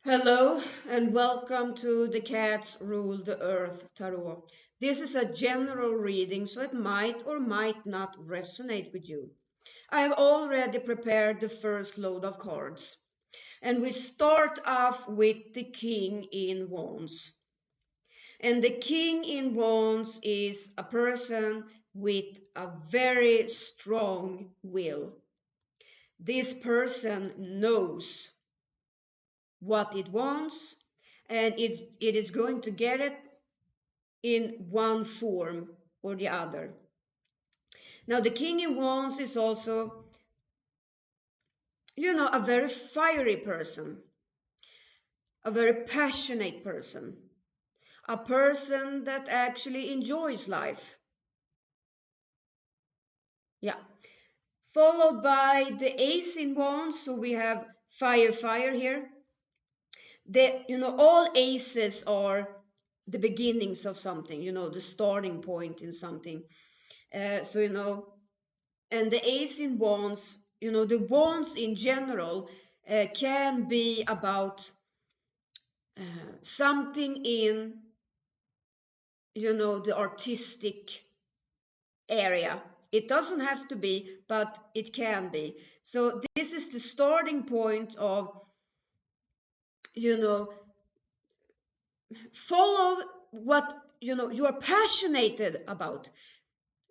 Hello and welcome to the Cats Rule the Earth Tarot. This is a general reading, so it might or might not resonate with you. I have already prepared the first load of cards, and we start off with the King in Wands. And the King in Wands is a person with a very strong will. This person knows what it wants, and it is going to get it in one form or the other. Now, the King in Wands is also, a very fiery person, a very passionate person, a person that actually enjoys life. Yeah. Followed by the Ace in Wands, so we have fire here. All aces are the beginnings of something, the starting point in something. And the Ace in Wands, the wands in general can be about something in, the artistic area. It doesn't have to be, but it can be. So this is the starting point of, follow what, you are passionate about,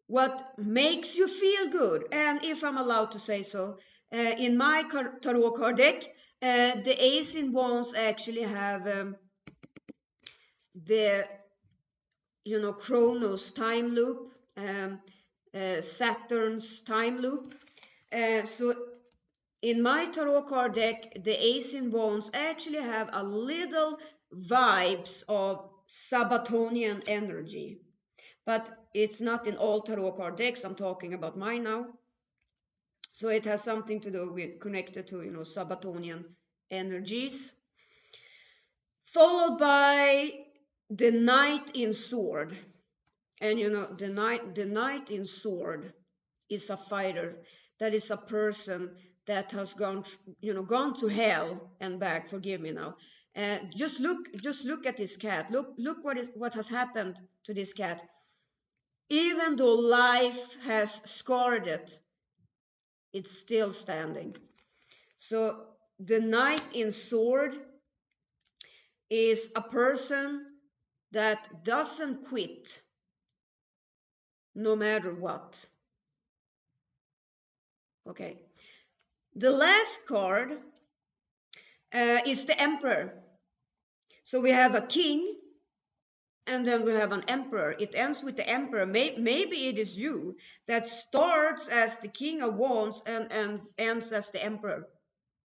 what makes you feel good. And if I'm allowed to say so, in my tarot card deck, the Ace in Wands actually have the, Chronos time loop, Saturn's time loop. So in my tarot card deck, the Ace in Wands actually have a little vibes of Sabatonian energy. But it's not in all tarot card decks. I'm talking about mine now. So it has something to do with connected to, Sabatonian energies. Followed by the Knight in Sword. And the Knight in Sword is a fighter. That is a person that has gone to hell and back. Forgive me now. Just look at this cat. Look what has happened to this cat. Even though life has scarred it, it's still standing. So the Knight in Sword is a person that doesn't quit no matter what. Okay. The last card is the Emperor. So we have a king, and then we have an emperor. It ends with the emperor. Maybe it is you that starts as the King of Wands and ends as the emperor.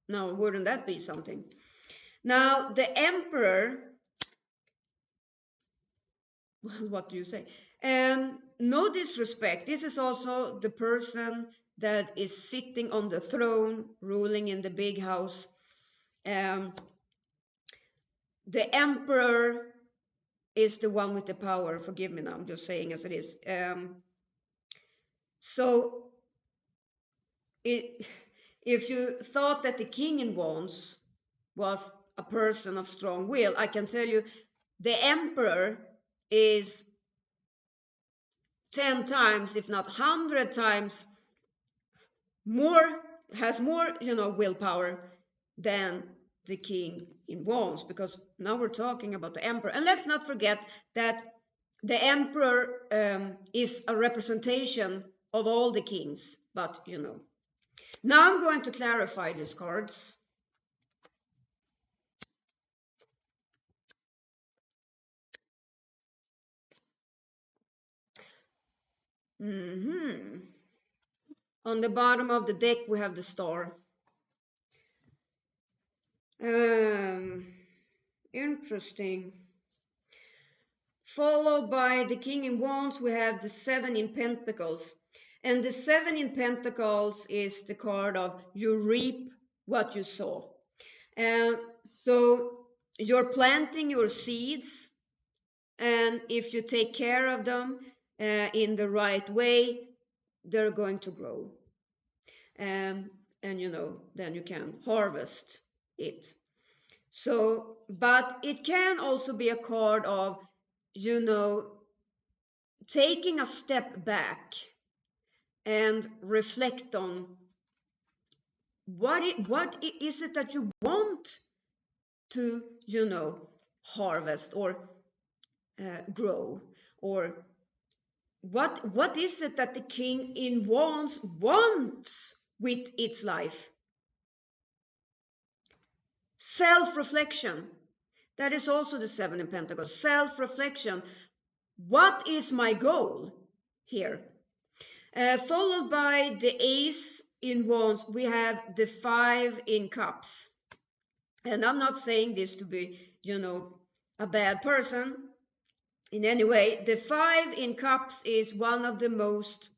Now, wouldn't that be something? Now, the emperor, what do you say? No disrespect. This is also the person that is sitting on the throne, ruling in the big house. The emperor is the one with the power. Forgive me now, I'm just saying as it is. So if you thought that the King in Wands was a person of strong will, I can tell you the emperor is 10 times, if not 100 times more, has more, willpower than the King in Wands, because now we're talking about the emperor. And let's not forget that the emperor is a representation of all the kings, but Now I'm going to clarify these cards. On the bottom of the deck we have the star. Interesting. Followed by the King in Wands, we have the Seven in Pentacles. And the Seven in Pentacles is the card of you reap what you sow. So you're planting your seeds, and if you take care of them in the right way, they're going to grow. And then you can harvest it. So, but it can also be a card of, you know, taking a step back and reflect on what is it that you want to, harvest or grow, or what is it that the king in wands wants with its life. Self-reflection, that is also the seven in pentacles. Self-reflection, what is my goal here? Followed by the ace in wands, we have the five in cups. And I'm not saying this to be, a bad person in any way. The five in cups is one of the most,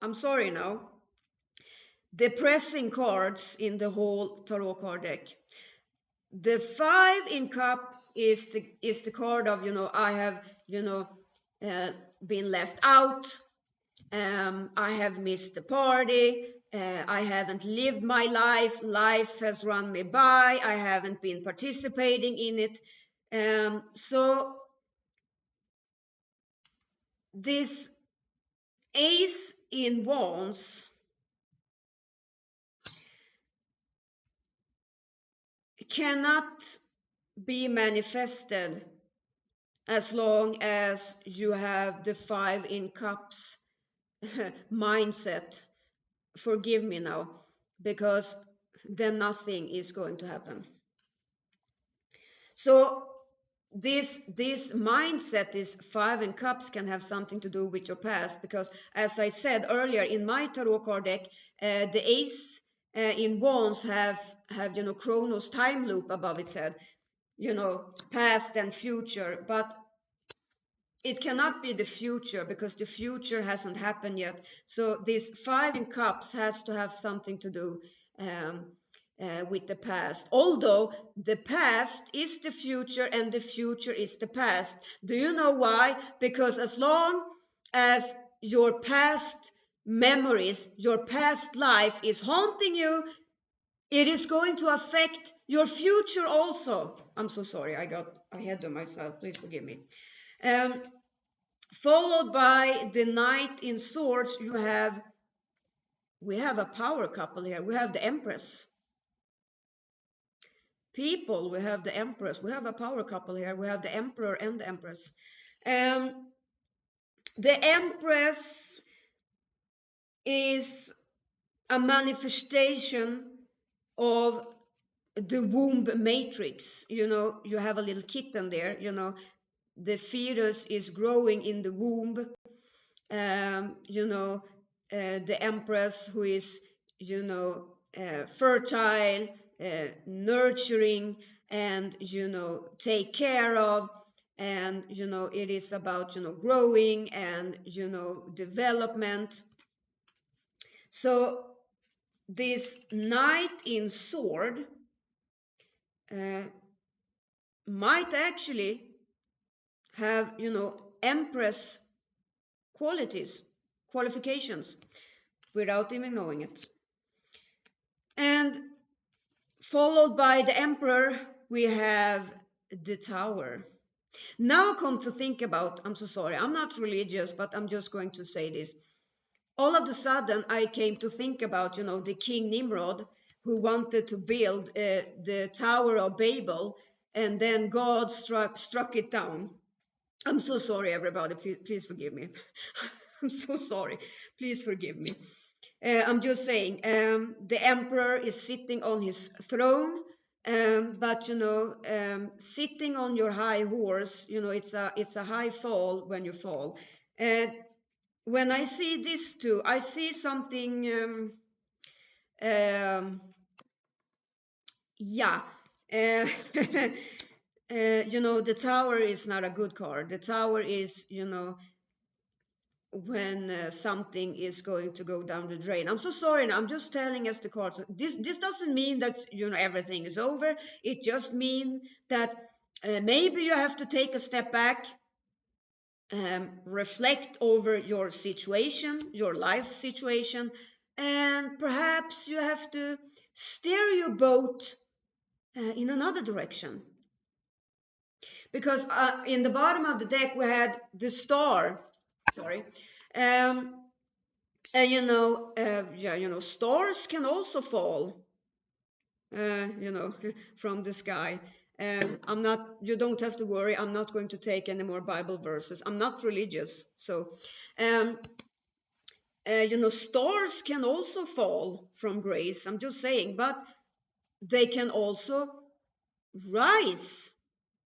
I'm sorry now, depressing cards in the whole tarot card deck. The five in cups is the card of, I have, been left out. I have missed the party. I haven't lived my life. Life has run me by. I haven't been participating in it. So this ace in wands cannot be manifested as long as you have the five in cups mindset. Forgive me now, because then nothing is going to happen. So this mindset, this five in cups, can have something to do with your past, because as I said earlier, in my tarot card deck, the ace in wands have Chronos time loop above its head, past and future, but it cannot be the future because the future hasn't happened yet. So this five in cups has to have something to do with the past. Although the past is the future and the future is the past. Do you know why? Because as long as your past memories, your past life is haunting you, it is going to affect your future also. I'm so sorry, I got ahead of myself. Please forgive me. Followed by the knight in swords, we have a power couple here. We have the empress. People, we have the empress. We have a power couple here. We have the emperor and the empress. The empress is a manifestation of the womb matrix. You have a little kitten there. The fetus is growing in the womb. The empress, who is, fertile, nurturing, and, take care of. And, it is about, growing and, development. So this knight in sword might actually have, empress qualifications, without even knowing it. And followed by the emperor, we have the tower. Now come to think about, I'm so sorry, I'm not religious, but I'm just going to say this. All of a sudden, I came to think about, the King Nimrod, who wanted to build the Tower of Babel, and then God struck it down. I'm so sorry, everybody. Please forgive me. I'm so sorry. Please forgive me. I'm just saying, the emperor is sitting on his throne, but sitting on your high horse, it's a high fall when you fall. When I see this too, I see something. Yeah. The tower is not a good card. The tower is, when something is going to go down the drain. I'm so sorry. Now, I'm just telling us the cards. This doesn't mean that everything is over. It just means that maybe you have to take a step back, reflect over your situation, your life situation, and perhaps you have to steer your boat in another direction. Because in the bottom of the deck we had the star. Sorry. Um, and yeah, stars can also fall, from the sky. I'm not. You don't have to worry. I'm not going to take any more Bible verses. I'm not religious, so um, stars can also fall from grace. I'm just saying, but they can also rise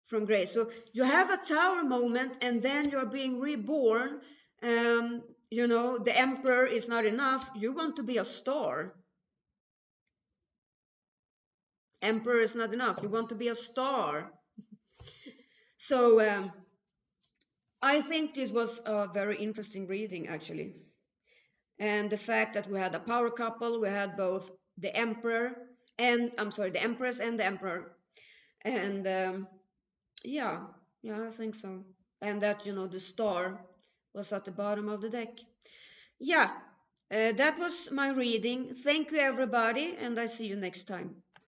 from grace. So you have a tower moment, and then you're being reborn. The emperor is not enough. You want to be a star. Emperor is not enough. You want to be a star. So I think this was a very interesting reading, actually. And the fact that we had a power couple, we had both the emperor and, I'm sorry, the empress and the emperor. And yeah, I think so. And that, the star was at the bottom of the deck. Yeah, that was my reading. Thank you, everybody, and I see you next time.